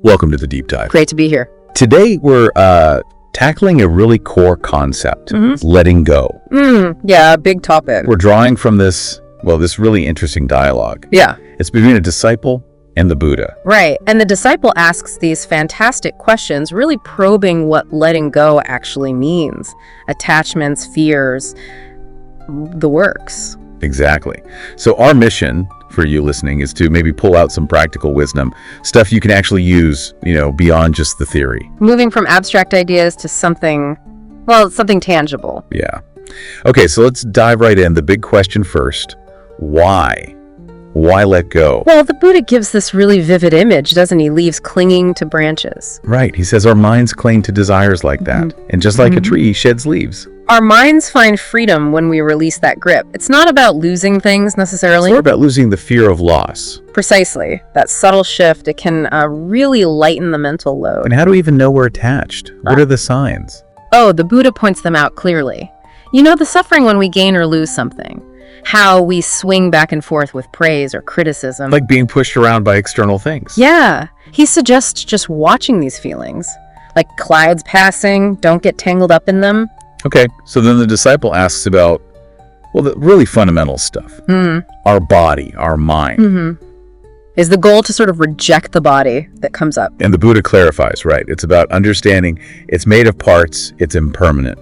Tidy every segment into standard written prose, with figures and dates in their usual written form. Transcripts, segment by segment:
Welcome to the deep dive. Great to be here. Today we're tackling a really core concept, letting go. Yeah, big topic. We're drawing from this really interesting dialogue. Yeah. It's between a disciple and the Buddha. Right. And the disciple asks these fantastic questions, really probing what letting go actually means. Attachments, fears, the works. Exactly. So our mission for you listening is to maybe pull out some practical wisdom, stuff you can actually use, beyond just the theory. Moving from abstract ideas to something tangible. Yeah. Okay, so let's dive right in. The big question first. Why? Why let go? Well, the Buddha gives this really vivid image, doesn't he? Leaves clinging to branches. Right. He says our minds cling to desires like that. And just like a tree sheds leaves. Our minds find freedom when we release that grip. It's not about losing things necessarily. It's more about losing the fear of loss. Precisely. That subtle shift, it can really lighten the mental load. And how do we even know we're attached? What are the signs? Oh, the Buddha points them out clearly. The suffering when we gain or lose something. How we swing back and forth with praise or criticism. Like being pushed around by external things. Yeah. He suggests just watching these feelings. Like clouds passing, don't get tangled up in them. Okay, so then the disciple asks about, the really fundamental stuff. Our body, our mind. Is the goal to sort of reject the body that comes up. And the Buddha clarifies, right? It's about understanding it's made of parts, it's impermanent.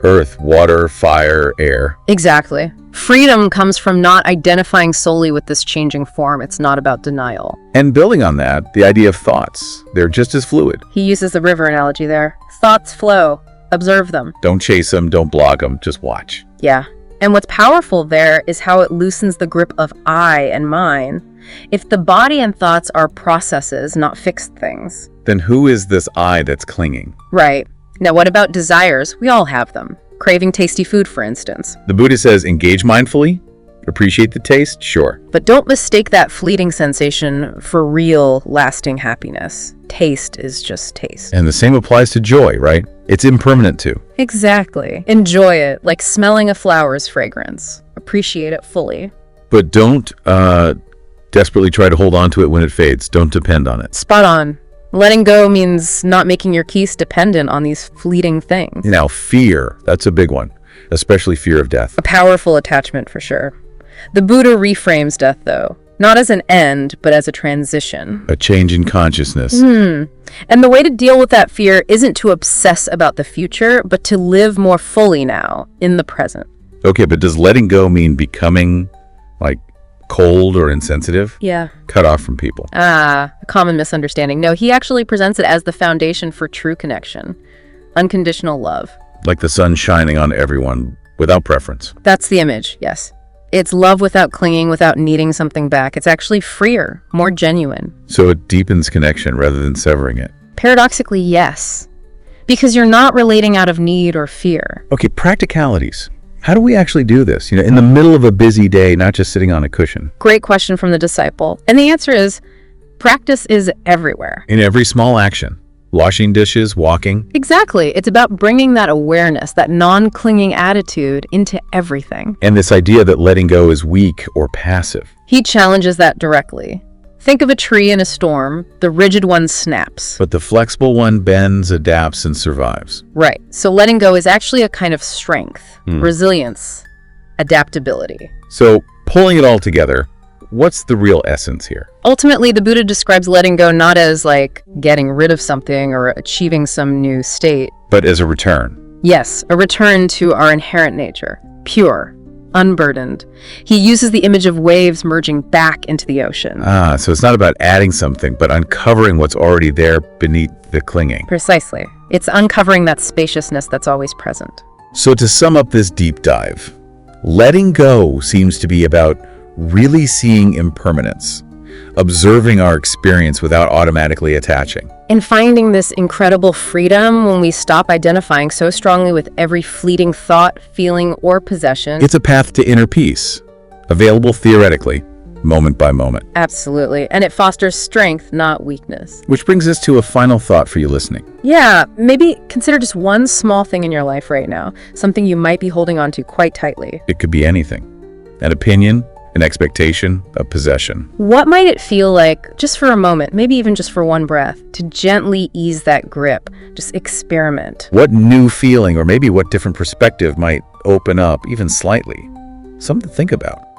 Earth, water, fire, air. Exactly. Freedom comes from not identifying solely with this changing form. It's not about denial. And building on that, the idea of thoughts. They're just as fluid. He uses the river analogy there. Thoughts flow. Observe them. Don't chase them, don't block them, just watch. Yeah. And what's powerful there is how it loosens the grip of I and mine. If the body and thoughts are processes, not fixed things. Then who is this I that's clinging? Right. Now, what about desires? We all have them. Craving tasty food, for instance. The Buddha says engage mindfully, appreciate the taste, sure. But don't mistake that fleeting sensation for real, lasting happiness. Taste is just taste. And the same applies to joy, right? It's impermanent too. Exactly. Enjoy it, like smelling a flower's fragrance. Appreciate it fully. But don't desperately try to hold on to it when it fades. Don't depend on it. Spot on. Letting go means not making your peace dependent on these fleeting things. Now, fear, that's a big one, especially fear of death. A powerful attachment for sure. The Buddha reframes death, though, not as an end, but as a transition. A change in consciousness. And the way to deal with that fear isn't to obsess about the future, but to live more fully now, in the present. Okay, but does letting go mean becoming, cold or insensitive? Yeah. Cut off from people? A common misunderstanding. No, he actually presents it as the foundation for true connection. Unconditional love. Like the sun shining on everyone, without preference. That's the image, yes. It's love without clinging, without needing something back. It's actually freer, more genuine. So it deepens connection rather than severing it. Paradoxically, yes. Because you're not relating out of need or fear. Okay, practicalities. How do we actually do this? In the middle of a busy day, not just sitting on a cushion. Great question from the disciple. And the answer is, practice is everywhere. In every small action. Washing dishes, walking. Exactly. It's about bringing that awareness, that non-clinging attitude into everything. And this idea that letting go is weak or passive. He challenges that directly. Think of a tree in a storm. The rigid one snaps. But the flexible one bends, adapts, and survives. Right. So letting go is actually a kind of strength, resilience, adaptability. So pulling it all together, what's the real essence here? Ultimately, the Buddha describes letting go not as getting rid of something or achieving some new state. But as a return. Yes, a return to our inherent nature, pure, unburdened. He uses the image of waves merging back into the ocean. So it's not about adding something, but uncovering what's already there beneath the clinging. Precisely. It's uncovering that spaciousness that's always present. So to sum up this deep dive, letting go seems to be about really seeing impermanence, observing our experience without automatically attaching. And finding this incredible freedom when we stop identifying so strongly with every fleeting thought, feeling, or possession. It's a path to inner peace, available theoretically, moment by moment. Absolutely. And it fosters strength, not weakness. Which brings us to a final thought for you listening. Yeah, maybe consider just one small thing in your life right now, something you might be holding on to quite tightly. It could be anything. An opinion, an expectation of possession. What might it feel like, just for a moment, maybe even just for one breath, to gently ease that grip? Just experiment. What new feeling or maybe what different perspective might open up even slightly? Something to think about.